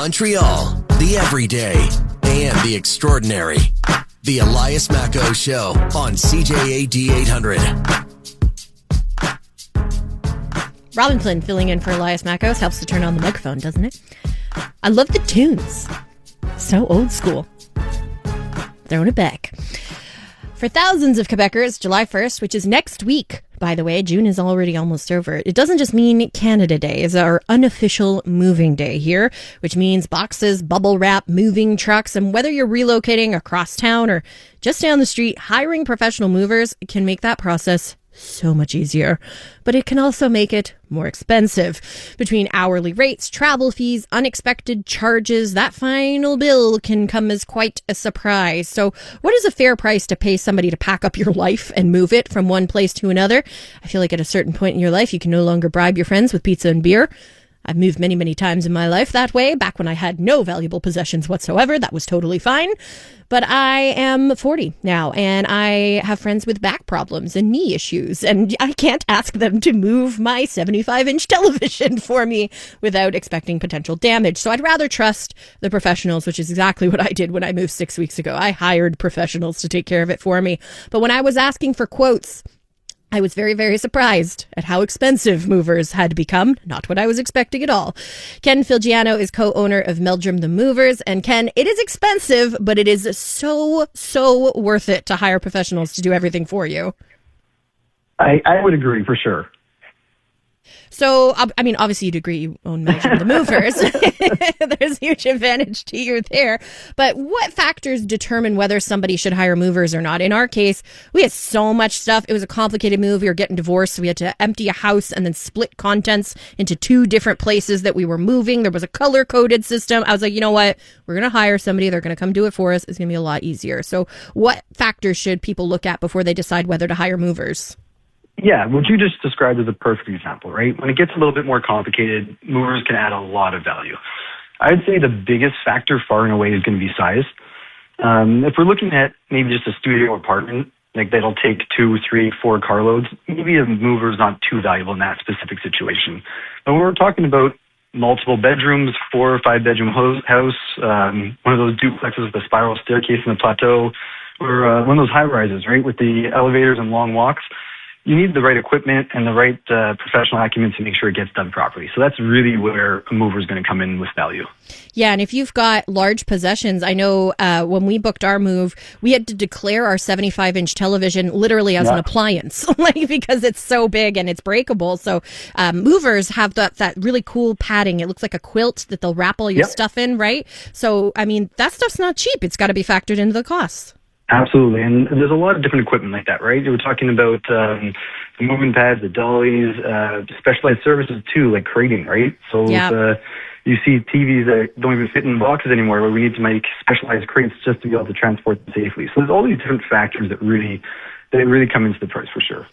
Montreal, the everyday and the extraordinary. The Elias Macco Show on CJAD 800. Robin Flynn filling in for Elias Macos helps to turn on the microphone, doesn't it? I love the tunes. So old school. Throwing it back. For thousands of Quebecers, July 1st, which is next week, by the way, June is already almost over. It doesn't just mean Canada Day. It's our unofficial moving day here, which means boxes, bubble wrap, moving trucks, and whether you're relocating across town or just down the street, hiring professional movers can make that process so much easier, but it can also make it more expensive. Between hourly rates, travel fees, unexpected charges, that final bill can come as quite a surprise. So what is a fair price to pay somebody to pack up your life and move it from one place to another? I feel like at a certain point in your life, you can no longer bribe your friends with pizza and beer. I've moved many, many times in my life that way. Back when I had no valuable possessions whatsoever, that was totally fine. But I am 40 now, and I have friends with back problems and knee issues, and I can't ask them to move my 75-inch television for me without expecting potential damage. So I'd rather trust the professionals, which is exactly what I did when I moved 6 weeks ago. I hired professionals to take care of it for me. But when I was asking for quotes, I was very, very surprised at how expensive movers had become. Not what I was expecting at all. Ken Filgiano is co-owner of Meldrum the Movers. And Ken, it is expensive, but it is so worth it to hire professionals to do everything for you. I would agree for sure. So, I mean, obviously you'd agree you own Meldrum the Movers. There's a huge advantage to you there. But what factors determine whether somebody should hire movers or not? In our case, we had so much stuff. It was a complicated move. We were getting divorced. So we had to empty a house and then split contents into two different places that we were moving. There was a color-coded system. I was like, you know what? We're going to hire somebody. They're going to come do it for us. It's going to be a lot easier. So what factors should people look at before they decide whether to hire movers? Yeah, what you just described is a perfect example, right? When it gets a little bit more complicated, movers can add a lot of value. I'd say the biggest factor far and away is going to be size. If we're looking at maybe just a studio apartment, like that'll take 2, 3, 4 carloads, maybe a mover is not too valuable in that specific situation. But when we're talking about multiple bedrooms, 4 or 5 bedroom house, one of those duplexes with a spiral staircase in the plateau, or one of those high rises, right, with the elevators and long walks, you need the right equipment and the right professional acumen to make sure it gets done properly. So that's really where a mover is going to come in with value. Yeah, and if you've got large possessions, I know when we booked our move, we had to declare our 75-inch television literally as an appliance, like because it's so big and it's breakable. So movers have that really cool padding. It looks like a quilt that they'll wrap all your stuff in, right? So, I mean, that stuff's not cheap. It's got to be factored into the costs. Absolutely, and there's a lot of different equipment like that, right? We're talking about the moving pads, the dollies, specialized services too, like crating, right? So you see TVs that don't even fit in boxes anymore, where we need to make specialized crates just to be able to transport them safely. So there's all these different factors that really come into the price for sure.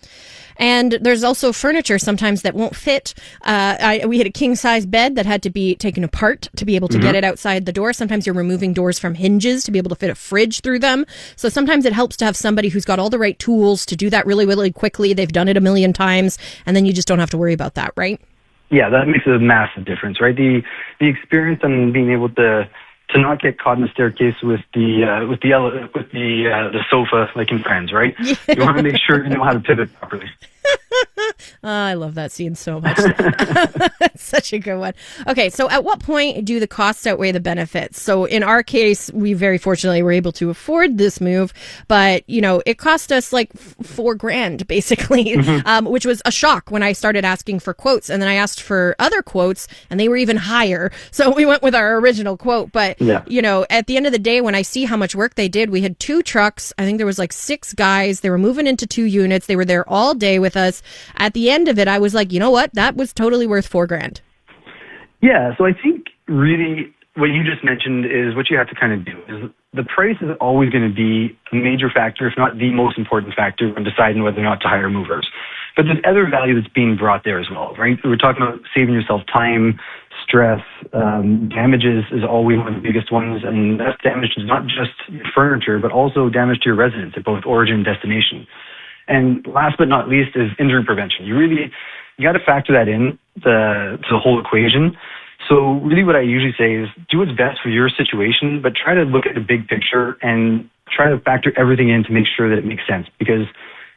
And there's also furniture sometimes that won't fit. We had a king-size bed that had to be taken apart to be able to get it outside the door. Sometimes you're removing doors from hinges to be able to fit a fridge through them. So sometimes it helps to have somebody who's got all the right tools to do that really, really quickly. They've done it a million times, and then you just don't have to worry about that, right? Yeah, that makes a massive difference, right? The experience and being able to not get caught in the staircase with the sofa, like in Friends, right? Yeah. You want to make sure you know how to pivot properly. I love that scene so much. Such a good one. Okay, so at what point do the costs outweigh the benefits? So in our case, we very fortunately were able to afford this move, but it cost us like $4,000 basically, which was a shock when I started asking for quotes, and then I asked for other quotes, and they were even higher. So we went with our original quote. But at the end of the day, when I see how much work they did, we had 2 trucks. I think there was like 6 guys. They were moving into 2 units. They were there all day with us. At the end of it, I was like, you know what? That was totally worth $4,000. Yeah, so I think really what you just mentioned is what you have to kind of do. Is the price is always going to be a major factor, if not the most important factor, when deciding whether or not to hire movers. But there's other value that's being brought there as well, right? We're talking about saving yourself time, stress, damages is always one of the biggest ones, and that's damage to not just your furniture, but also damage to your residence at both origin and destination. And last but not least is injury prevention. You got to factor that in to the whole equation. So really what I usually say is do what's best for your situation, but try to look at the big picture and try to factor everything in to make sure that it makes sense, because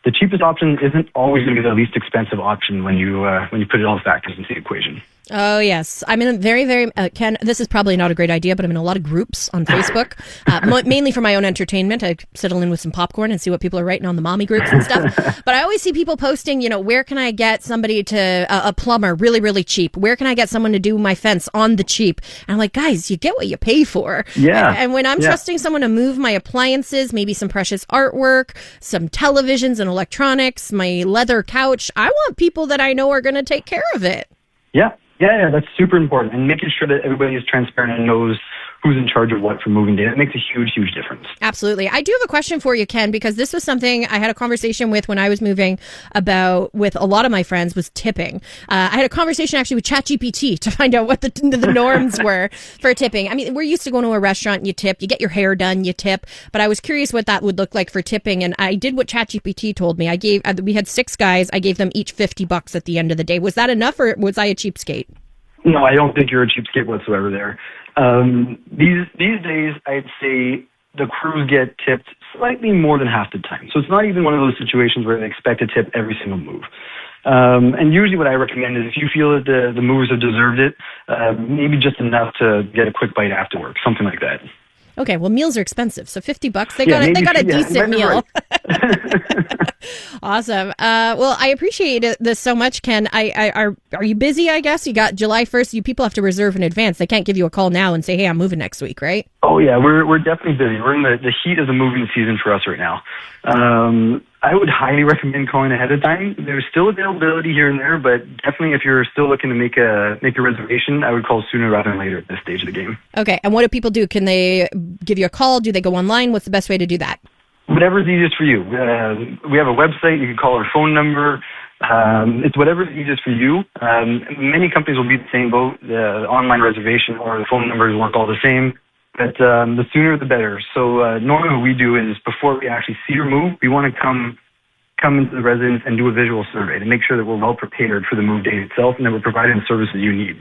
the cheapest option isn't always going to be the least expensive option when you put all the factors into the equation. Oh, yes. I'm in a very, Ken, this is probably not a great idea, but I'm in a lot of groups on Facebook, mainly for my own entertainment. I settle in with some popcorn and see what people are writing on the mommy groups and stuff. But I always see people posting, where can I get somebody to, a plumber really, really cheap? Where can I get someone to do my fence on the cheap? And I'm like, guys, you get what you pay for. Yeah. And when I'm trusting someone to move my appliances, maybe some precious artwork, some televisions and electronics, my leather couch, I want people that I know are going to take care of it. Yeah, that's super important. And making sure that everybody is transparent and knows who's in charge of what for moving day. It makes a huge, huge difference. Absolutely. I do have a question for you, Ken, because this was something I had a conversation with when I was moving with a lot of my friends was tipping. I had a conversation actually with ChatGPT to find out what the norms were for tipping. I mean, we're used to going to a restaurant and you tip, you get your hair done, you tip, but I was curious what that would look like for tipping. And I did what ChatGPT told me. We had 6 guys. I gave them each $50 at the end of the day. Was that enough, or was I a cheapskate? No, I don't think you're a cheapskate whatsoever there. These days, I'd say the crews get tipped slightly more than half the time. So it's not even one of those situations where they expect a tip every single move. And usually what I recommend is if you feel that the movers have deserved it, maybe just enough to get a quick bite after work, something like that. Okay, well, meals are expensive, so $50. They got a decent meal. Right. Awesome. Well, I appreciate this so much, Ken. Are you busy? I guess you got July 1st. You people have to reserve in advance. They can't give you a call now and say, "Hey, I'm moving next week," right? Oh yeah, we're definitely busy. We're in the heat of the moving season for us right now. I would highly recommend calling ahead of time. There's still availability here and there, but definitely if you're still looking to make a reservation, I would call sooner rather than later at this stage of the game. Okay, and what do people do? Can they give you a call? Do they go online? What's the best way to do that? Whatever's easiest for you. We have a website. You can call our phone number. It's whatever's easiest for you. Many companies will be the same boat. The online reservation or the phone numbers work all the same. But the sooner the better. So normally what we do is before we actually see your move, we want to come into the residence and do a visual survey to make sure that we're well prepared for the move date itself and that we're providing the services you need.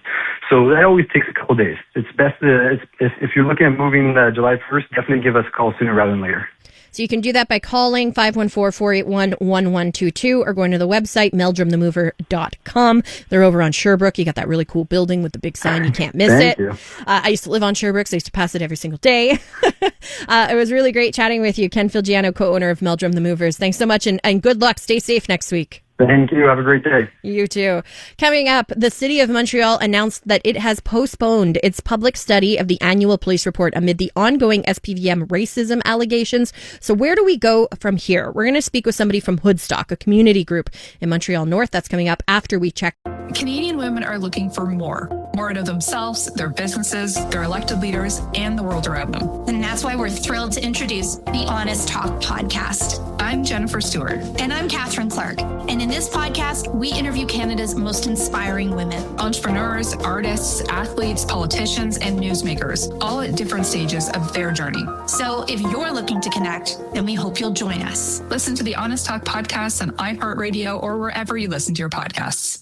So that always takes a couple days. It's best if you're looking at moving July 1st, definitely give us a call sooner rather than later. So you can do that by calling 514-481-1122 or going to the website, meldrumthemover.com. They're over on Sherbrooke. You got that really cool building with the big sign. You can't miss it. You. I used to live on Sherbrooke, so I used to pass it every single day. It was really great chatting with you. Ken Filgiano, co-owner of Meldrum the Movers. Thanks so much, and good luck. Stay safe next week. Thank you. Have a great day. You too. Coming up, the City of Montreal announced that it has postponed its public study of the annual police report amid the ongoing SPVM racism allegations. So where do we go from here? We're going to speak with somebody from Hoodstock, a community group in Montreal North. That's coming up after we check. Canadian women are looking for more out of themselves, their businesses, their elected leaders, and the world around them. And that's why we're thrilled to introduce the Honest Talk podcast. I'm Jennifer Stewart. And I'm Catherine Clark. And in this podcast, we interview Canada's most inspiring women. Entrepreneurs, artists, athletes, politicians, and newsmakers, all at different stages of their journey. So if you're looking to connect, then we hope you'll join us. Listen to the Honest Talk podcast on iHeartRadio or wherever you listen to your podcasts.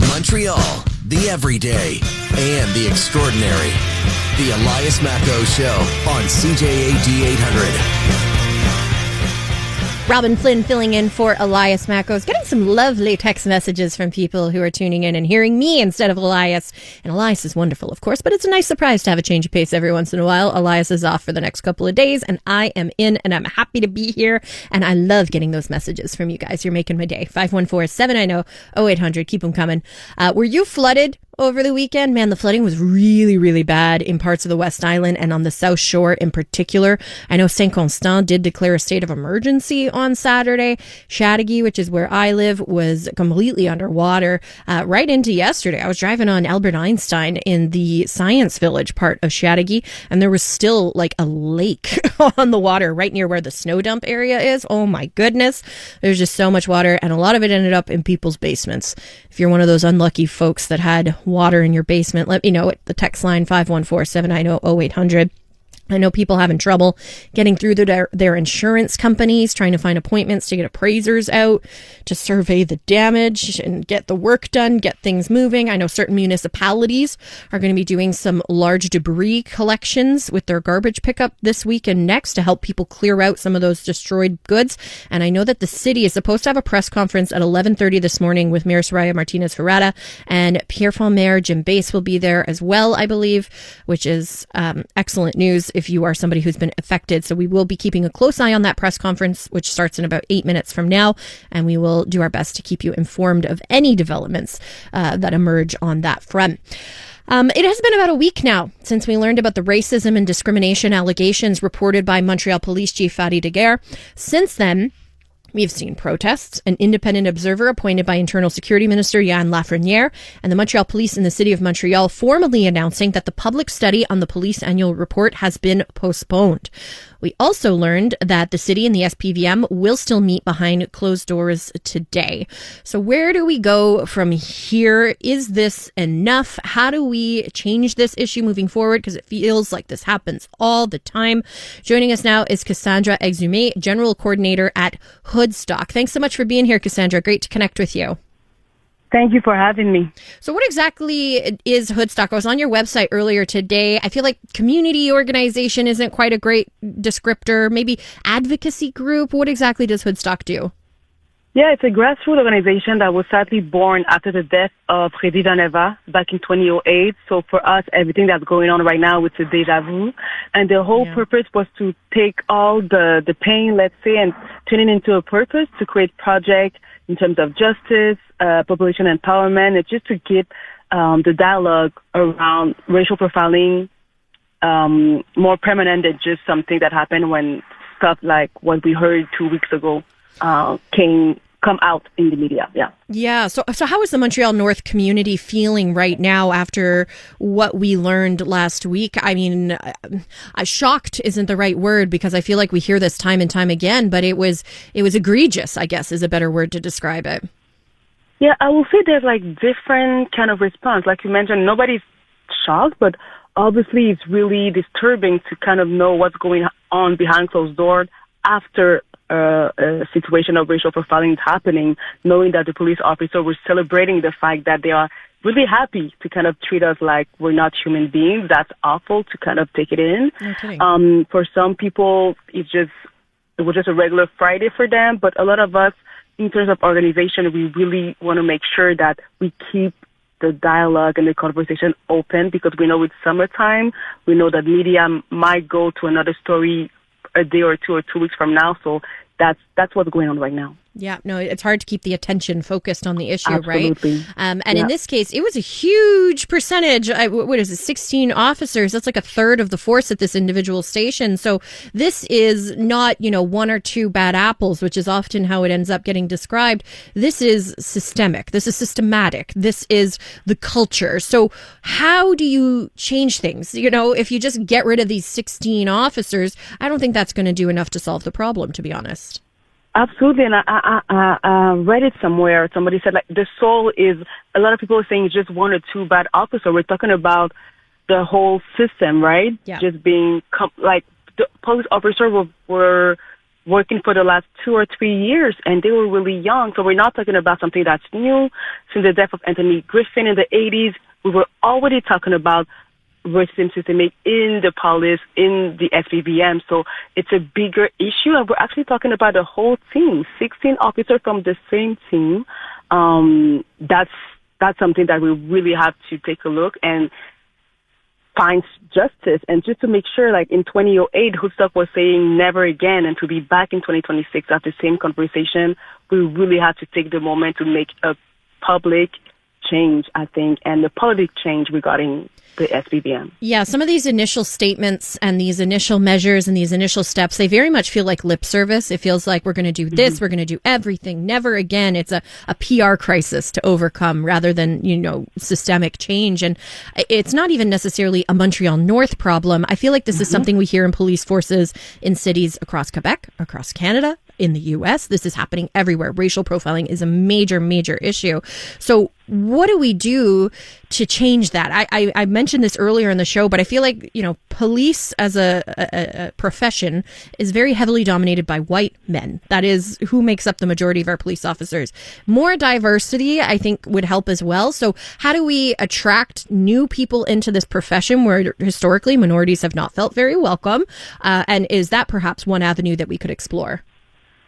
Montreal, the everyday and the extraordinary. The Elias Macko Show on CJAD 800. Robin Flynn filling in for Elias Macko. Getting some lovely text messages from people who are tuning in and hearing me instead of Elias. And Elias is wonderful, of course, but it's a nice surprise to have a change of pace every once in a while. Elias is off for the next couple of days, and I am in, and I'm happy to be here. And I love getting those messages from you guys. You're making my day. 514-790-0800. Keep them coming. Were you flooded over the weekend? Man, the flooding was really, really bad in parts of the West Island and on the South Shore in particular. I know St. Constant did declare a state of emergency on Saturday. Chateauguay, which is where I live, was completely underwater right into yesterday. I was driving on Albert Einstein in the Science Village part of Chateauguay, and there was still like a lake on the water right near where the snow dump area is. Oh my goodness. There's just so much water, and a lot of it ended up in people's basements. If you're one of those unlucky folks that had water in your basement, let me know at the text line 514-790-0800. I know people having trouble getting through their insurance companies, trying to find appointments to get appraisers out to survey the damage and get the work done, get things moving. I know certain municipalities are going to be doing some large debris collections with their garbage pickup this week and next to help people clear out some of those destroyed goods. And I know that the city is supposed to have a press conference at 11:30 this morning with Mayor Soraya Martinez-Ferrara, and Pierrefonds Mayor Jim Bass will be there as well, I believe, which is excellent news if you are somebody who's been affected. So we will be keeping a close eye on that press conference, which starts in about 8 minutes from now, and we will do our best to keep you informed of any developments that emerge on that front. It has been about a week now since we learned about the racism and discrimination allegations reported by Montreal Police Chief Fadi Daguerre. Since then, we've seen protests, an independent observer appointed by Internal Security Minister Yann Lafrenière, and the Montreal Police in the City of Montreal formally announcing that the public study on the police annual report has been postponed. We also learned that the city and the SPVM will still meet behind closed doors today. So where do we go from here? Is this enough? How do we change this issue moving forward? Because it feels like this happens all the time. Joining us now is Cassandra Exumé, General Coordinator at Hoodstock. Thanks so much for being here, Cassandra. Great to connect with you. Thank you for having me. So what exactly is Hoodstock? I was on your website earlier today. I feel like community organization isn't quite a great descriptor. Maybe advocacy group. What exactly does Hoodstock do? Yeah, it's a grassroots organization that was sadly born after the death of Freddy Daneva back in 2008. So for us, everything that's going on right now, it's a deja vu. And the whole purpose was to take all the pain, let's say, and turn it into a purpose to create projects in terms of justice, population empowerment. It's just to get the dialogue around racial profiling more permanent than just something that happened when stuff like what we heard 2 weeks ago come out in the media. Yeah. So how is the Montreal North community feeling right now after what we learned last week? I mean, shocked isn't the right word because I feel like we hear this time and time again, but it was egregious, I guess, is a better word to describe it. Yeah, I will say there's like different kind of response. Like you mentioned, nobody's shocked, but obviously it's really disturbing to kind of know what's going on behind closed doors after a situation of racial profiling is happening, knowing that the police officer was celebrating the fact that they are really happy to kind of treat us like we're not human beings. That's awful to kind of take it in. Okay. For some people, it was just a regular Friday for them, but a lot of us, in terms of organization, we really want to make sure that we keep the dialogue and the conversation open because we know it's summertime. We know that media might go to another story a day or 2 weeks from now. So that's what's going on right now. Yeah, no, it's hard to keep the attention focused on the issue, Absolutely. right? And in this case, it was a huge percentage. What is it, 16 officers? That's like a third of the force at this individual station. So this is not, one or two bad apples, which is often how it ends up getting described. This is systemic. This is systematic. This is the culture. So how do you change things? If you just get rid of these 16 officers, I don't think that's going to do enough to solve the problem, to be honest. Absolutely, and I read it somewhere. Somebody said, like, the soul is, a lot of people are saying just one or two bad officers. We're talking about the whole system, right? Yeah. Just being, the police officers were working for the last 2 or 3 years, and they were really young. So we're not talking about something that's new. Since the death of Anthony Griffin in the 80s, we were already talking about racism systemic in the police, in the SPVM. So it's a bigger issue, and we're actually talking about the whole team, 16 officers from the same team. That's something that we really have to take a look and find justice. And just to make sure, like in 2008, Hoodstock was saying never again, and to be back in 2026 at the same conversation, we really have to take the moment to make a public change, I think, and the politic change regarding the SPVM. Yeah, some of these initial statements and these initial measures and these initial steps, they very much feel like lip service. It feels like we're going to do this, we're going to do everything, never again. It's a PR crisis to overcome rather than, systemic change. And it's not even necessarily a Montreal North problem. I feel like this is something we hear in police forces in cities across Quebec, across Canada, in the U.S. This is happening everywhere. Racial profiling is a major, major issue. So what do we do to change that? I mentioned this earlier in the show, but I feel like, police as a profession is very heavily dominated by white men. That is who makes up the majority of our police officers. More diversity, I think, would help as well. So how do we attract new people into this profession where historically minorities have not felt very welcome? And is that perhaps one avenue that we could explore?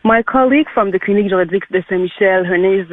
My colleague from the Clinique Juridique de Saint-Michel, her name is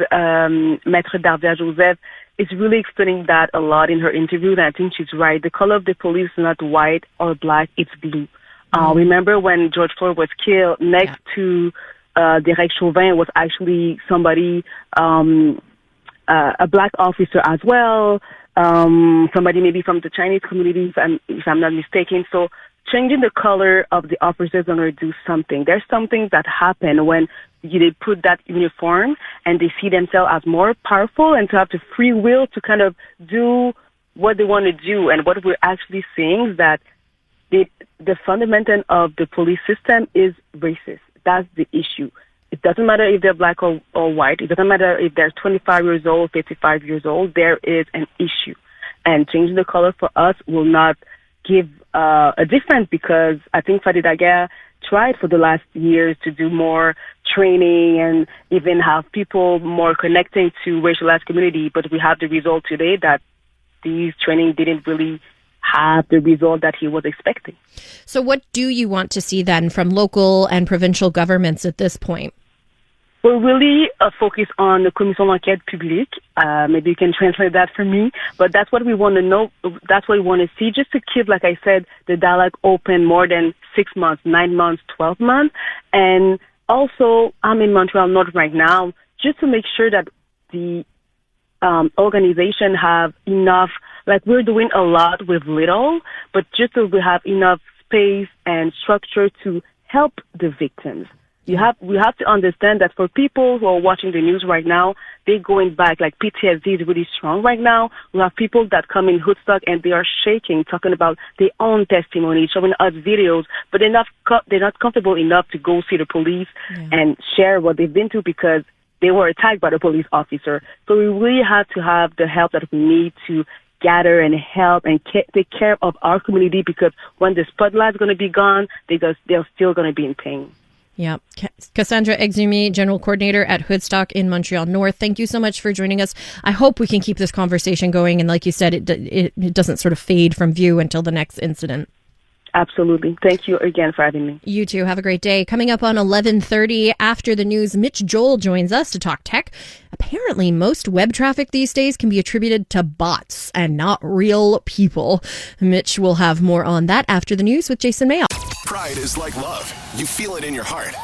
Maître Darvia-Joseph, is really explaining that a lot in her interview, and I think she's right. The color of the police is not white or black, it's blue. Remember when George Floyd was killed, next to Derek Chauvin was actually somebody, a black officer as well, somebody maybe from the Chinese community, if I'm not mistaken. So changing the color of the officers is going to do something. There's something that happen when they put that uniform and they see themselves as more powerful and to have the free will to kind of do what they want to do. And what we're actually seeing is that the fundamental of the police system is racist. That's the issue. It doesn't matter if they're black or white. It doesn't matter if they're 25 years old, 55 years old. There is an issue. And changing the color for us will not give a difference, because I think Fadi Daguerre tried for the last years to do more training and even have people more connecting to racialized community. But we have the result today that these training didn't really have the result that he was expecting. So what do you want to see then from local and provincial governments at this point? We're really focused on the Commission d'enquête publique. Maybe you can translate that for me, but that's what we want to know. That's what we want to see, just to keep, like I said, the dialogue open more than 6 months, 9 months, 12 months. And also, I'm in Montreal North right now, just to make sure that the organization have enough, like we're doing a lot with little, but just so we have enough space and structure to help the victims. We have to understand that for people who are watching the news right now, they're going back, like PTSD is really strong right now. We have people that come in Woodstock and they are shaking, talking about their own testimony, showing us videos, but they're not comfortable enough to go see the police and share what they've been through because they were attacked by the police officer. So we really have to have the help that we need to gather and help and take care of our community, because when the spotlight's going to be gone, they're still going to be in pain. Yeah. Cassandra Exumi, General Coordinator at Woodstock in Montreal North. Thank you so much for joining us. I hope we can keep this conversation going. And like you said, it doesn't sort of fade from view until the next incident. Absolutely. Thank you again for having me. You too. Have a great day. Coming up on 11:30 after the news, Mitch Joel joins us to talk tech. Apparently, most web traffic these days can be attributed to bots and not real people. Mitch will have more on that after the news with Jason Mayoff. Pride is like love. You feel it in your heart.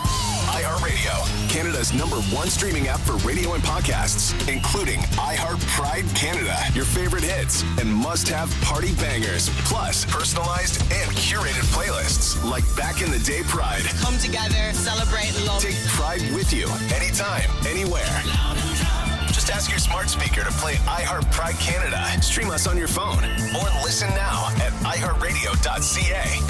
iHeartRadio, Canada's #1 streaming app for radio and podcasts, including iHeart Pride Canada, your favorite hits, and must-have party bangers, plus personalized and curated playlists like Back in the Day Pride. Come together, celebrate love. Take Pride with you, anytime, anywhere. Just ask your smart speaker to play iHeart Pride Canada. Stream us on your phone or listen now at iHeartRadio.ca.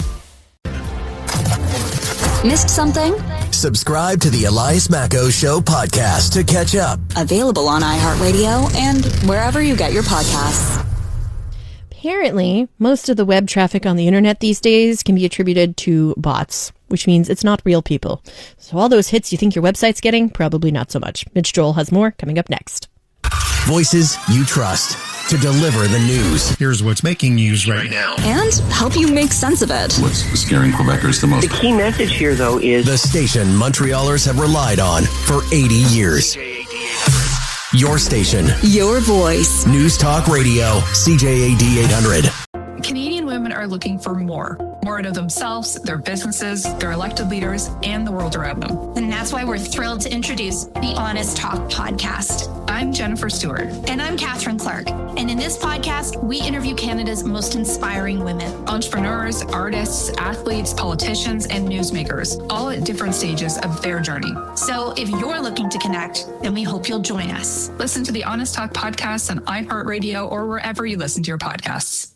Missed something? Subscribe to the Elias Macco Show podcast to catch up. Available on iHeartRadio and wherever you get your podcasts. Apparently, most of the web traffic on the internet these days can be attributed to bots, which means it's not real people. So all those hits you think your website's getting, probably not so much. Mitch Joel has more coming up next. Voices you trust to deliver the news. Here's what's making news right now. And help you make sense of it. What's scaring Quebecers the most? The key message here, though, is the station Montrealers have relied on for 80 years. Your station. Your voice. News Talk Radio, CJAD 800. Canadian women are looking for more out of themselves, their businesses, their elected leaders, and the world around them. And that's why we're thrilled to introduce the Honest Talk podcast. I'm Jennifer Stewart. And I'm Catherine Clark. And in this podcast, we interview Canada's most inspiring women. Entrepreneurs, artists, athletes, politicians, and newsmakers, all at different stages of their journey. So if you're looking to connect, then we hope you'll join us. Listen to the Honest Talk podcast on iHeartRadio or wherever you listen to your podcasts.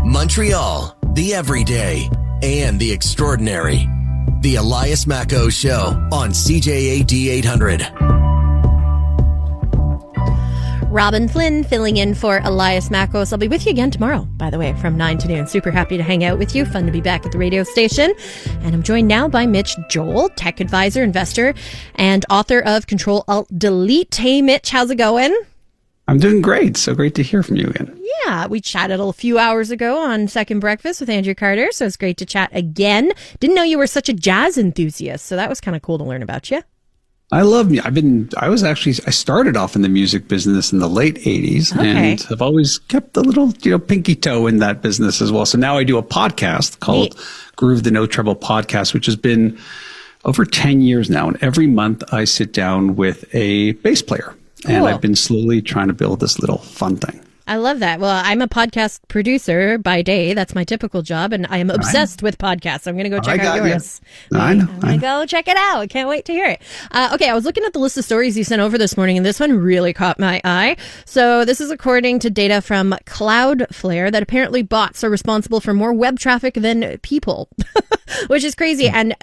Montreal, the everyday. and the extraordinary. The Elias Macco Show on CJAD 800. Robin Flynn filling in for Elias Mackos. I'll be with you again tomorrow, by the way, from 9 to noon. Super happy to hang out with you. Fun to be back at the radio station. And I'm joined now by Mitch Joel, tech advisor, investor, and author of Control Alt Delete. Hey, Mitch, how's it going? I'm doing great. So great to hear from you again. Yeah, we chatted a few hours ago on Second Breakfast with Andrew Carter, so it's great to chat again. Didn't know you were such a jazz enthusiast, so that was kind of cool to learn about you. I love music. I started off in the music business in the late 80s and have always kept a little, pinky toe in that business as well. So now I do a podcast called Groove the No Trouble Podcast, which has been over 10 years now. And every month I sit down with a bass player. Cool. And I've been slowly trying to build this little fun thing. I love that. Well, I'm a podcast producer by day. That's my typical job. And I am obsessed with podcasts. I'm going to go check out yours. I'm going to go check it out. I can't wait to hear it. Okay, I was looking at the list of stories you sent over this morning, and this one really caught my eye. So this is according to data from Cloudflare that apparently bots are responsible for more web traffic than people, which is crazy. And,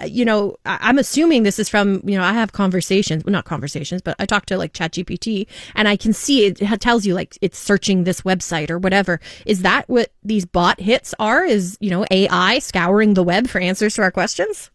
I'm assuming this is from, I have conversations, well, not conversations, but I talk to like ChatGPT, and I can see it tells you like it's searching this website or whatever. Is that what these bot hits are? Is, AI scouring the web for answers to our questions?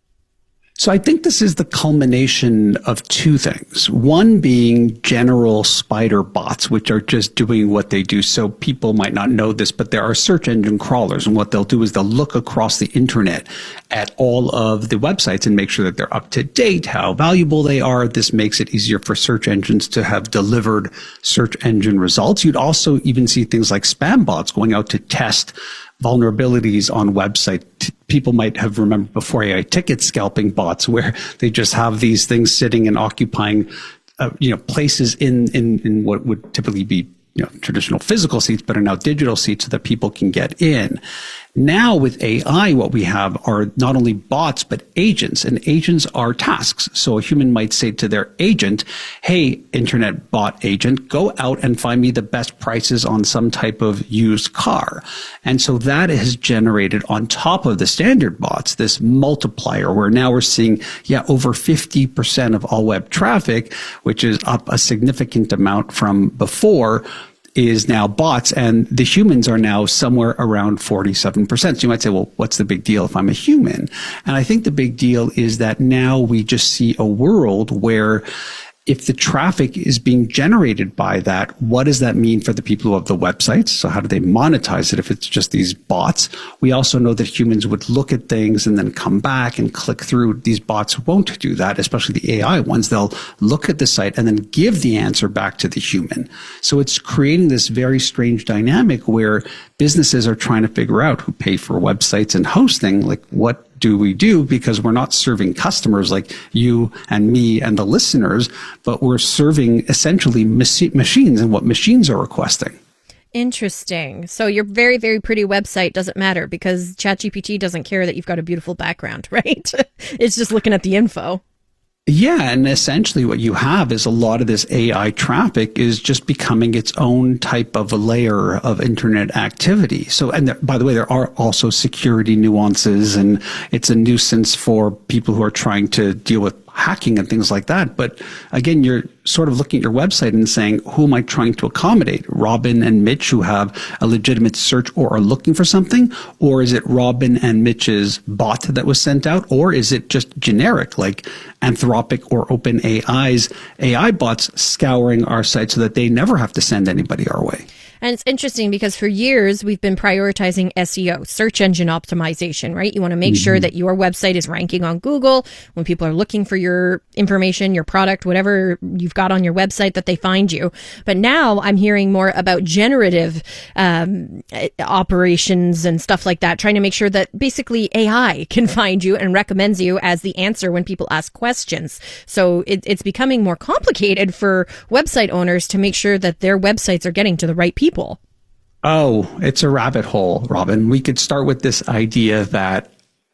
So I think this is the culmination of two things. One being general spider bots, which are just doing what they do. So people might not know this, but there are search engine crawlers. And what they'll do is they'll look across the internet at all of the websites and make sure that they're up to date, how valuable they are. This makes it easier for search engines to have delivered search engine results. You'd also even see things like spam bots going out to test vulnerabilities on website. People might have remembered before AI ticket scalping bots where they just have these things sitting and occupying, places in what would typically be, traditional physical seats, but are now digital seats so that people can get in. Now with AI, what we have are not only bots, but agents, and agents are tasks. So a human might say to their agent, hey, internet bot agent, go out and find me the best prices on some type of used car. And so that has generated on top of the standard bots, this multiplier where now we're seeing, over 50% of all web traffic, which is up a significant amount from before, is now bots, and the humans are now somewhere around 47%. So you might say, well, what's the big deal if I'm a human? And I think the big deal is that now we just see a world where if the traffic is being generated by that, what does that mean for the people who have the websites? So how do they monetize it if it's just these bots? We also know that humans would look at things and then come back and click through. These bots won't do that, especially the AI ones. They'll look at the site and then give the answer back to the human. So it's creating this very strange dynamic where businesses are trying to figure out who pay for websites and hosting, like what do we do? Because we're not serving customers like you and me and the listeners, but we're serving essentially machines and what machines are requesting. Interesting. So your very, very pretty website doesn't matter because ChatGPT doesn't care that you've got a beautiful background, right? It's just looking at the info. Yeah, and essentially what you have is a lot of this AI traffic is just becoming its own type of a layer of internet activity. So, and by the way, there are also security nuances, and it's a nuisance for people who are trying to deal with hacking and things like that. But again, you're sort of looking at your website and saying, who am I trying to accommodate? Robin and Mitch who have a legitimate search or are looking for something? Or is it Robin and Mitch's bot that was sent out? Or is it just generic like Anthropic or OpenAI's AI bots scouring our site so that they never have to send anybody our way? And it's interesting because for years we've been prioritizing SEO, search engine optimization, right? You want to make sure that your website is ranking on Google when people are looking for your information, your product, whatever you've got on your website, that they find you. But now I'm hearing more about generative operations and stuff like that, trying to make sure that basically AI can find you and recommends you as the answer when people ask questions. So it's becoming more complicated for website owners to make sure that their websites are getting to the right people. Oh, it's a rabbit hole, Robin. We could start with this idea that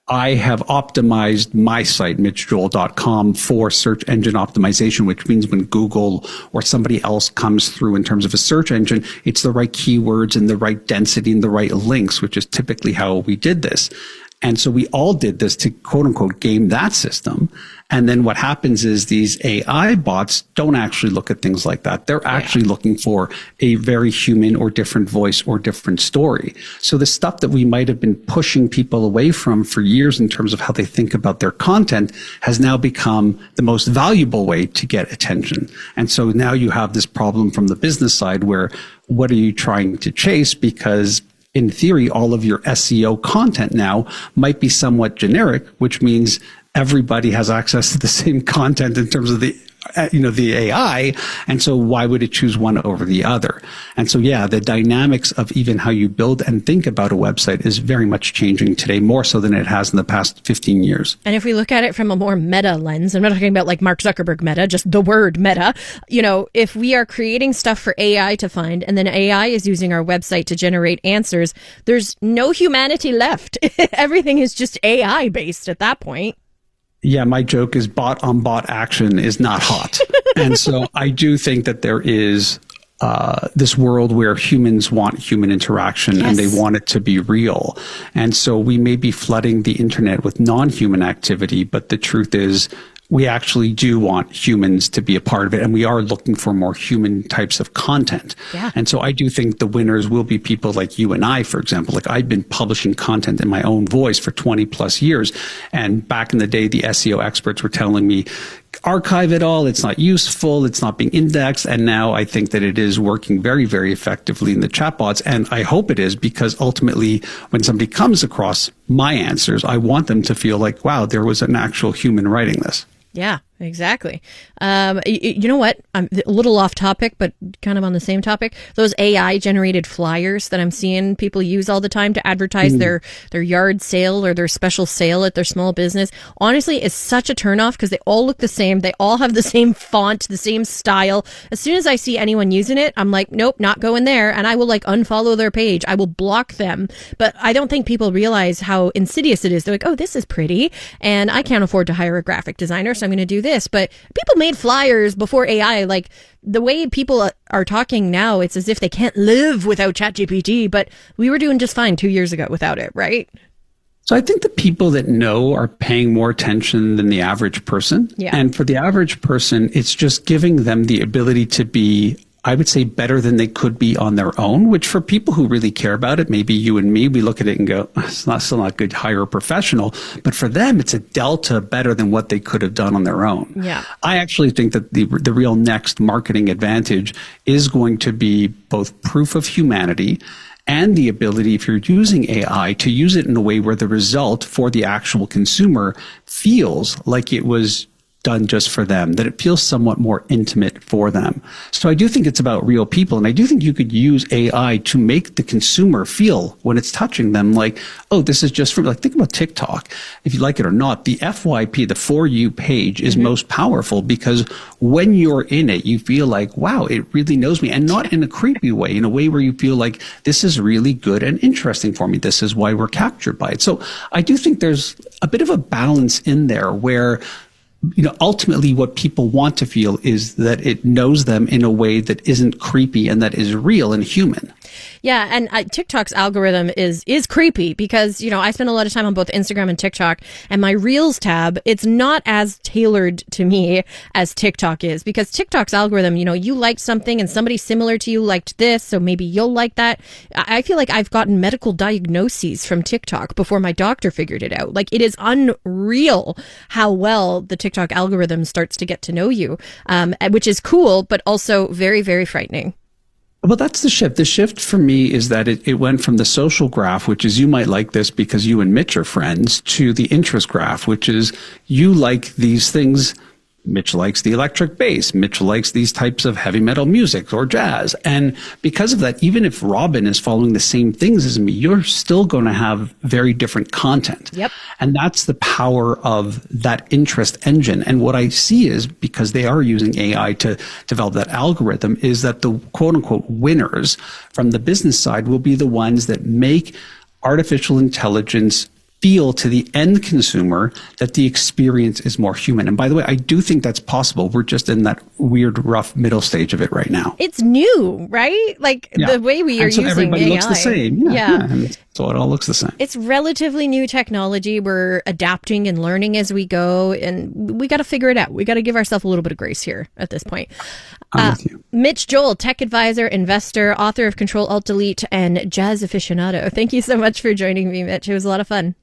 I have optimized my site, mitchjoel.com, for search engine optimization, which means when Google or somebody else comes through in terms of a search engine, it's the right keywords and the right density and the right links, which is typically how we did this. And so we all did this to quote unquote game that system. And then what happens is these AI bots don't actually look at things like that. They're actually looking for a very human or different voice or different story. So the stuff that we might have been pushing people away from for years in terms of how they think about their content has now become the most valuable way to get attention. And so now you have this problem from the business side where what are you trying to chase? Because in theory, all of your SEO content now might be somewhat generic, which means everybody has access to the same content in terms of the AI. And so why would it choose one over the other? And so, yeah, the dynamics of even how you build and think about a website is very much changing today, more so than it has in the past 15 years. And if we look at it from a more meta lens, I'm not talking about like Mark Zuckerberg meta, just the word meta, if we are creating stuff for AI to find and then AI is using our website to generate answers, there's no humanity left. Everything is just AI based at that point. Yeah, my joke is bot on bot action is not hot. And so I do think that there is this world where humans want human interaction and they want it to be real. And so we may be flooding the internet with non-human activity, but the truth is we actually do want humans to be a part of it. And we are looking for more human types of content. Yeah. And so I do think the winners will be people like you and I, for example. Like I've been publishing content in my own voice for 20 plus years. And back in the day, the SEO experts were telling me, archive it all. It's not useful. It's not being indexed. And now I think that it is working very, very effectively in the chatbots. And I hope it is, because ultimately when somebody comes across my answers, I want them to feel like, wow, there was an actual human writing this. Yeah, exactly. You know what? I'm a little off topic, but kind of on the same topic. Those AI generated flyers that I'm seeing people use all the time to advertise their yard sale or their special sale at their small business. Honestly, it's such a turnoff because they all look the same. They all have the same font, the same style. As soon as I see anyone using it, I'm like, nope, not going there. And I will like unfollow their page. I will block them. But I don't think people realize how insidious it is. They're like, oh, this is pretty. And I can't afford to hire a graphic designer, so I'm going to do this. But people made flyers before AI. Like the way people are talking now, it's as if they can't live without ChatGPT, but we were doing just fine 2 years ago without it, right? So I think the people that know are paying more attention than the average person. Yeah. And for the average person, it's just giving them the ability to be, I would say, better than they could be on their own, which for people who really care about it, maybe you and me, we look at it and go, still not good, hire a professional. But for them, it's a delta better than what they could have done on their own. Yeah. I actually think that the real next marketing advantage is going to be both proof of humanity and the ability, if you're using AI, to use it in a way where the result for the actual consumer feels like it was done just for them, that it feels somewhat more intimate for them. So I do think it's about real people. And I do think you could use AI to make the consumer feel when it's touching them like, oh, this is just for, like, think about TikTok. If you like it or not, the FYP, the For You page is most powerful because when you're in it, you feel like, wow, it really knows me, and not in a creepy way, in a way where you feel like this is really good and interesting for me. This is why we're captured by it. So I do think there's a bit of a balance in there where, you know, ultimately what people want to feel is that it knows them in a way that isn't creepy and that is real and human. Yeah, and TikTok's algorithm is creepy because, you know, I spend a lot of time on both Instagram and TikTok, and my Reels tab, it's not as tailored to me as TikTok is, because TikTok's algorithm, you know, you liked something and somebody similar to you liked this, so maybe you'll like that. I feel like I've gotten medical diagnoses from TikTok before my doctor figured it out. Like, it is unreal how well the TikTok algorithm starts to get to know you, which is cool, but also very, very frightening. Well, that's the shift. The shift for me is that it went from the social graph, which is you might like this because you and Mitch are friends, to the interest graph, which is you like these things. Mitch likes the electric bass. Mitch likes these types of heavy metal music or jazz. And because of that, even if Robin is following the same things as me, you're still going to have very different content. Yep. And that's the power of that interest engine. And what I see is, because they are using AI to develop that algorithm, is that the quote unquote winners from the business side will be the ones that make artificial intelligence feel to the end consumer that the experience is more human. And by the way, I do think that's possible. We're just in that weird, rough middle stage of it right now. It's new, right? Like the way we are using everybody AI. Looks the same. Yeah. So it all looks the same. It's relatively new technology. We're adapting and learning as we go, and we got to figure it out. We got to give ourselves a little bit of grace here at this point. I'm with you. Mitch Joel, tech advisor, investor, author of Control Alt Delete, and jazz aficionado. Thank you so much for joining me, Mitch. It was a lot of fun.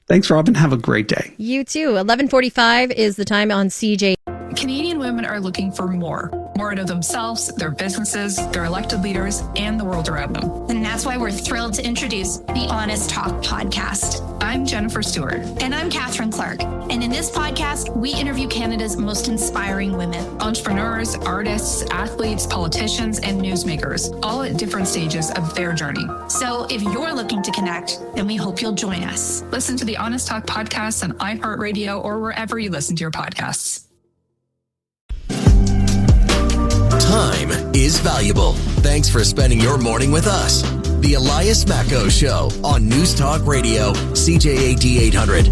Thanks, Robin. Have a great day. You too. 11:45 is the time on CJ. Canadian women are looking for more out of themselves, their businesses, their elected leaders, and the world around them. And that's why we're thrilled to introduce the Honest Talk podcast. I'm Jennifer Stewart. And I'm Catherine Clark. And in this podcast, we interview Canada's most inspiring women. Entrepreneurs, artists, athletes, politicians, and newsmakers, all at different stages of their journey. So if you're looking to connect, then we hope you'll join us. Listen to the Honest Talk podcast on iHeartRadio or wherever you listen to your podcasts. Time is valuable. Thanks for spending your morning with us. The Elias Macko Show on News Talk Radio, CJAD 800.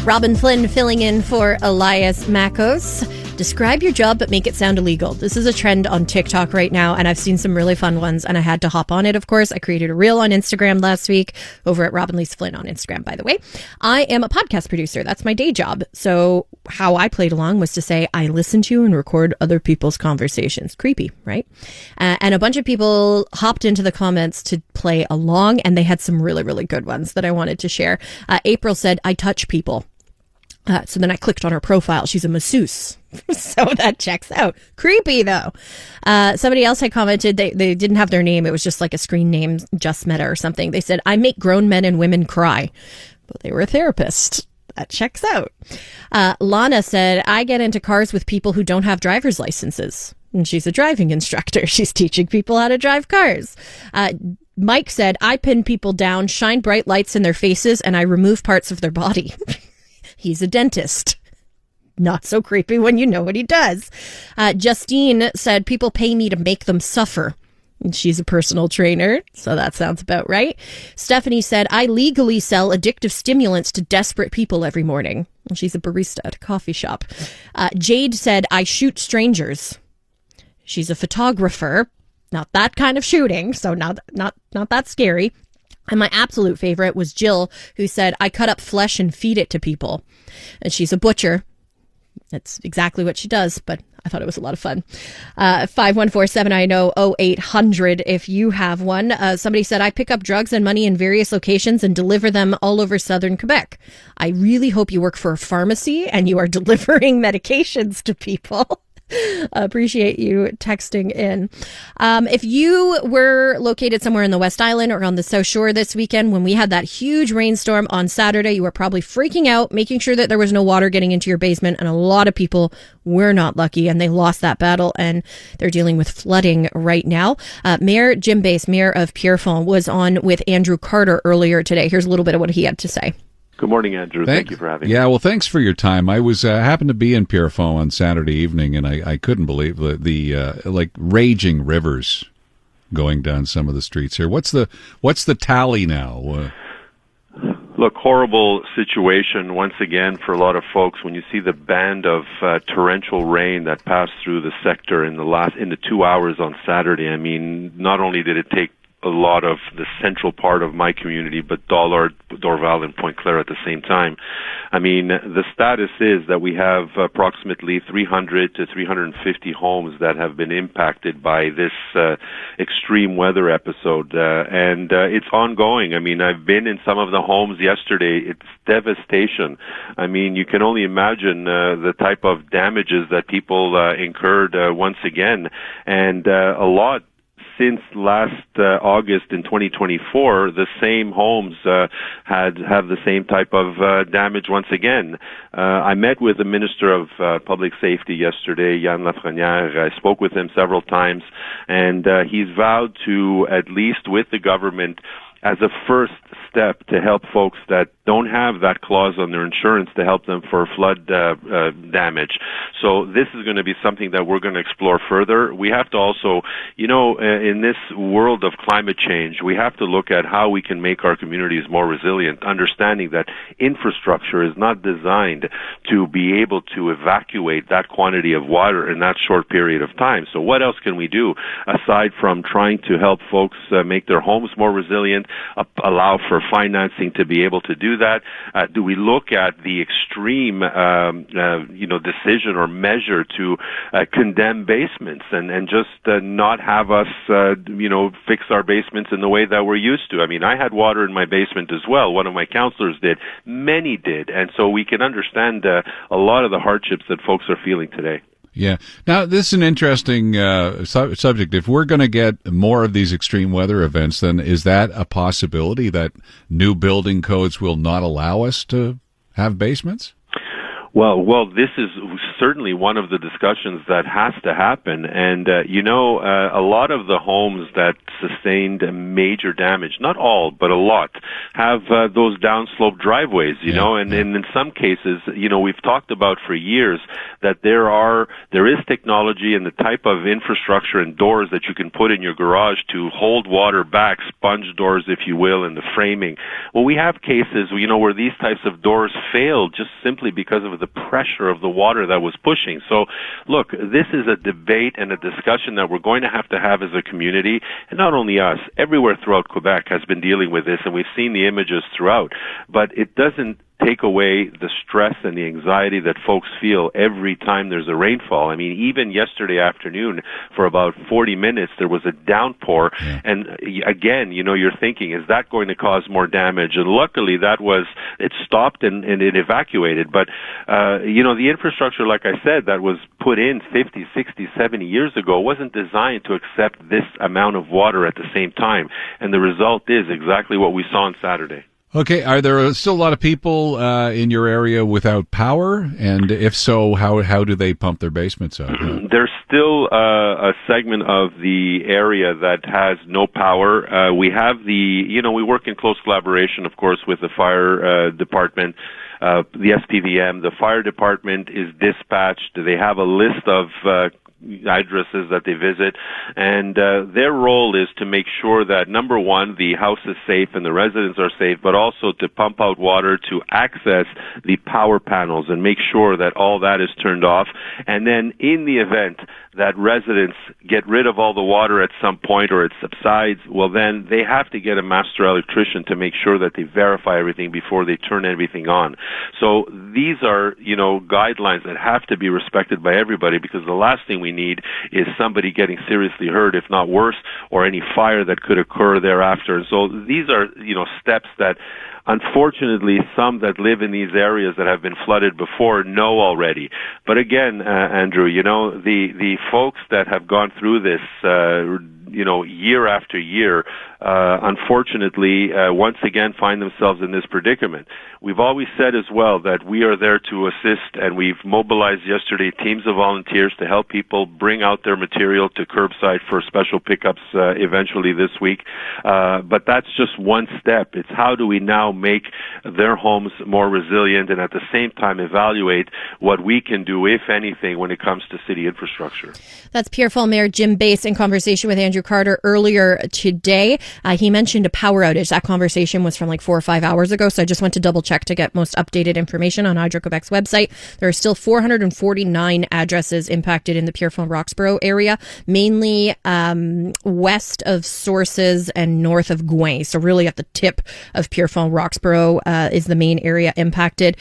Robin Flynn filling in for Elias Mackos. Describe your job, but make it sound illegal. This is a trend on TikTok right now, and I've seen some really fun ones, and I had to hop on it, of course. I created a reel on Instagram last week, over at Robin Lise Flynn on Instagram, by the way. I am a podcast producer. That's my day job. So how I played along was to say, I listen to and record other people's conversations. Creepy, right? And a bunch of people hopped into the comments to play along, and they had some really, really good ones that I wanted to share. April said, I touch people. So then I clicked on her profile. She's a masseuse. So that checks out. Creepy, though. Somebody else had commented, they didn't have their name. It was just like a screen name, Just Meta or something. They said, I make grown men and women cry. But they were a therapist. That checks out. Lana said, I get into cars with people who don't have driver's licenses. And she's a driving instructor. She's teaching people how to drive cars. Mike said, I pin people down, shine bright lights in their faces, and I remove parts of their body. He's a dentist. Not so creepy when you know what he does. Justine said, people pay me to make them suffer. And she's a personal trainer, so that sounds about right. Stephanie said, I legally sell addictive stimulants to desperate people every morning. Well, she's a barista at a coffee shop. Jade said, I shoot strangers. She's a photographer. Not that kind of shooting, so not that scary. And my absolute favorite was Jill, who said, I cut up flesh and feed it to people. And she's a butcher. That's exactly what she does, but I thought it was a lot of fun. 514-790-0800 if you have one. Somebody said, I pick up drugs and money in various locations and deliver them all over southern Quebec. I really hope you work for a pharmacy and you are delivering medications to people. Appreciate you texting in. If you were located somewhere in the West Island or on the South Shore this weekend when we had that huge rainstorm on Saturday, you were probably freaking out, making sure that there was no water getting into your basement. And a lot of people were not lucky and they lost that battle and they're dealing with flooding right now. Mayor Jim Bass, mayor of Pierrefonds, was on with Andrew Carter earlier today. Here's a little bit of what he had to say. Good morning, Andrew. Thank you for having me. Yeah, well, thanks for your time. I was happened to be in Pierrefonds on Saturday evening, and I couldn't believe the like raging rivers going down some of the streets here. What's the tally now? Look, horrible situation once again for a lot of folks when you see the band of torrential rain that passed through the sector in the 2 hours on Saturday. I mean, not only did it take a lot of the central part of my community, but Dollard, Dorval, and Pointe-Claire at the same time. I mean, the status is that we have approximately 300 to 350 homes that have been impacted by this extreme weather episode, and it's ongoing. I mean, I've been in some of the homes yesterday. It's devastation. I mean, you can only imagine the type of damages that people incurred once again, and a lot since last August in 2024, the same homes have the same type of damage once again. I met with the Minister of Public Safety yesterday, Yann Lafrenière. I spoke with him several times, and he's vowed to, at least with the government, as a first step to help folks that don't have that clause on their insurance to help them for flood damage. So this is going to be something that we're going to explore further. We have to also, in this world of climate change, we have to look at how we can make our communities more resilient, understanding that infrastructure is not designed to be able to evacuate that quantity of water in that short period of time. So what else can we do aside from trying to help folks make their homes more resilient, allow for financing to be able to do that? Do we look at the extreme, decision or measure to condemn basements and just not have us, fix our basements in the way that we're used to? I mean, I had water in my basement as well. One of my counselors did. Many did. And so we can understand a lot of the hardships that folks are feeling today. Yeah. Now, this is an interesting subject. If we're going to get more of these extreme weather events, then is that a possibility that new building codes will not allow us to have basements? Well, this is certainly one of the discussions that has to happen. And, a lot of the homes that sustained major damage, not all, but a lot, have those downslope driveways, and in some cases, we've talked about for years that there is technology and the type of infrastructure and doors that you can put in your garage to hold water back, sponge doors, if you will, in the framing. Well, we have cases, where these types of doors failed just simply because of the pressure of the water that was pushing. So, look, this is a debate and a discussion that we're going to have as a community, and not only us, everywhere throughout Quebec has been dealing with this, and we've seen the images throughout, but it doesn't take away the stress and the anxiety that folks feel every time there's a rainfall. I mean, even yesterday afternoon, for about 40 minutes, there was a downpour, and again, you're thinking, is that going to cause more damage? And luckily, it stopped and it evacuated. But, the infrastructure, like I said, that was put in 50, 60, 70 years ago wasn't designed to accept this amount of water at the same time. And the result is exactly what we saw on Saturday. Okay, are there still a lot of people in your area without power? And if so, how do they pump their basements out? There's still a segment of the area that has no power. We have we work in close collaboration, of course, with the fire department, the SPVM. The fire department is dispatched. They have a list of addresses that they visit, and their role is to make sure that, number one, the house is safe and the residents are safe, but also to pump out water to access the power panels and make sure that all that is turned off. And then in the event that residents get rid of all the water at some point or it subsides, well, then they have to get a master electrician to make sure that they verify everything before they turn everything on. So these are, guidelines that have to be respected by everybody, because the last thing we need is somebody getting seriously hurt, if not worse, or any fire that could occur thereafter. And so these are, steps that unfortunately some that live in these areas that have been flooded before know already. But again, Andrew, the folks that have gone through this, year after year, unfortunately, once again find themselves in this predicament. We've always said as well that we are there to assist, and we've mobilized yesterday teams of volunteers to help people bring out their material to curbside for special pickups eventually this week. But that's just one step. It's how do we now make their homes more resilient and at the same time evaluate what we can do, if anything, when it comes to city infrastructure. That's Pierrefonds Mayor Jim Bass in conversation with Andrew Carter earlier today. He mentioned a power outage. That conversation was from like 4 or 5 hours ago, so I just went to double check to get most updated information on Hydro-Quebec's website. There are still 449 addresses impacted in the Pierrefonds-Roxborough area, mainly west of Sources and north of Gouin. So really at the tip of Pierrefonds-Roxborough is the main area impacted.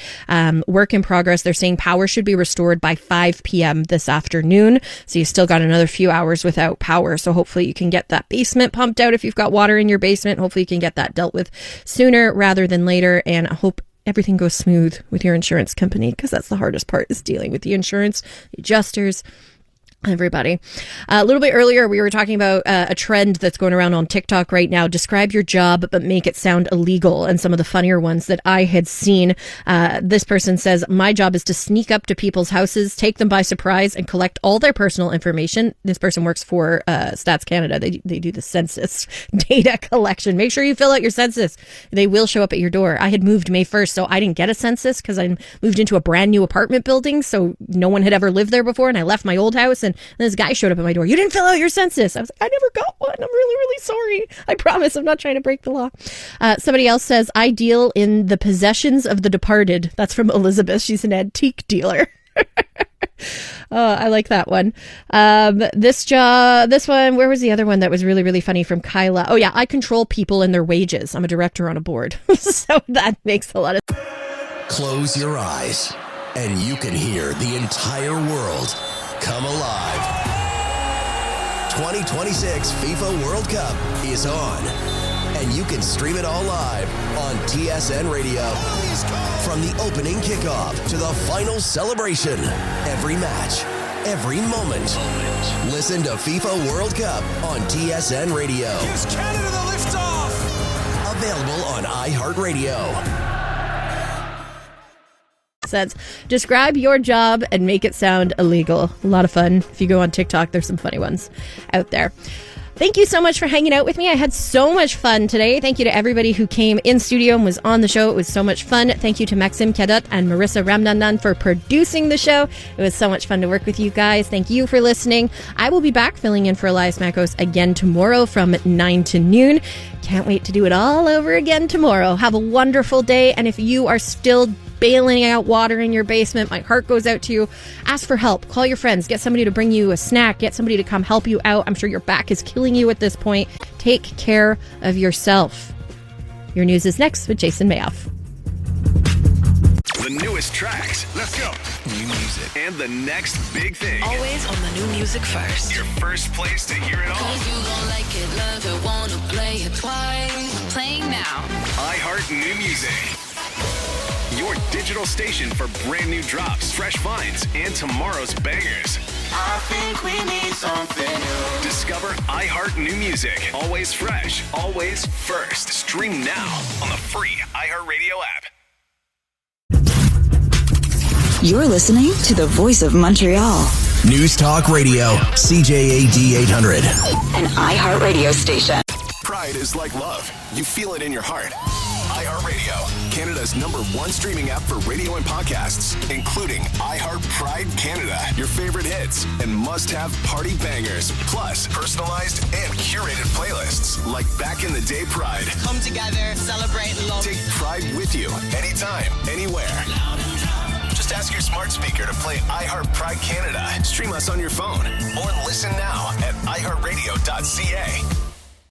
Work in progress. They're saying power should be restored by 5 p.m. this afternoon. So you still got another few hours without power. So hopefully you can get that basement pumped out if you've got water in your basement. Hopefully you can get that dealt with sooner rather than later. And I hope everything goes smooth with your insurance company, because that's the hardest part, is dealing with the insurance, the adjusters, Everybody. A little bit earlier, we were talking about a trend that's going around on TikTok right now. Describe your job, but make it sound illegal. And some of the funnier ones that I had seen. This person says, my job is to sneak up to people's houses, take them by surprise, and collect all their personal information. This person works for Stats Canada. They do the census data collection. Make sure you fill out your census. They will show up at your door. I had moved May 1st, so I didn't get a census because I moved into a brand new apartment building. So no one had ever lived there before. And I left my old house, and this guy showed up at my door. You didn't fill out your census. I was like, I never got one. I'm really, really sorry. I promise I'm not trying to break the law. Somebody else says, I deal in the possessions of the departed. That's from Elizabeth. She's an antique dealer. Oh, I like that one. This one, where was the other one that was really, really funny from Kyla? Oh yeah, I control people and their wages. I'm a director on a board. So that makes a lot of Close your eyes and you can hear the entire world come alive. 2026 FIFA World Cup is on, and you can stream it all live on TSN Radio. From the opening kickoff to the final celebration, every match, every moment. Listen to FIFA World Cup on TSN Radio. Here's Canada the liftoff. Available on iHeartRadio. Says, describe your job and make it sound illegal. A lot of fun. If you go on TikTok, there's some funny ones out there. Thank you so much for hanging out with me. I had so much fun today. Thank you to everybody who came in studio and was on the show. It was so much fun. Thank you to Maxime Cadot and Marissa Ramnandan for producing the show. It was so much fun to work with you guys. Thank you for listening. I will be back filling in for Elias Makos again tomorrow from 9 to noon. Can't wait to do it all over again tomorrow. Have a wonderful day. And if you are still bailing out water in your basement, my heart goes out to you. Ask for help. Call your friends. Get somebody to bring you a snack. Get somebody to come help you out. I'm sure your back is killing you at this point. Take care of yourself. Your news is next with Jason Mayoff. The newest tracks. Let's go. New music. And the next big thing. Always on the new music first. Your first place to hear it all. 'Cause you gon' like it, love it, wanna play it twice. Playing now. iHeart New Music. Your digital station for brand new drops, fresh finds, and tomorrow's bangers. I think we need something new. Discover iHeart New Music. Always fresh, always first. Stream now on the free iHeartRadio app. You're listening to the Voice of Montreal. News Talk Radio, CJAD 800. An iHeartRadio station. Pride is like love. You feel it in your heart. iHeartRadio, Canada's #1 streaming app for radio and podcasts, including iHeart Pride Canada, your favorite hits, and must-have party bangers, plus personalized and curated playlists like Back in the Day Pride. Come together, celebrate love. Take Pride with you, anytime, anywhere. Just ask your smart speaker to play iHeart Pride Canada. Stream us on your phone or listen now at iHeartRadio.ca.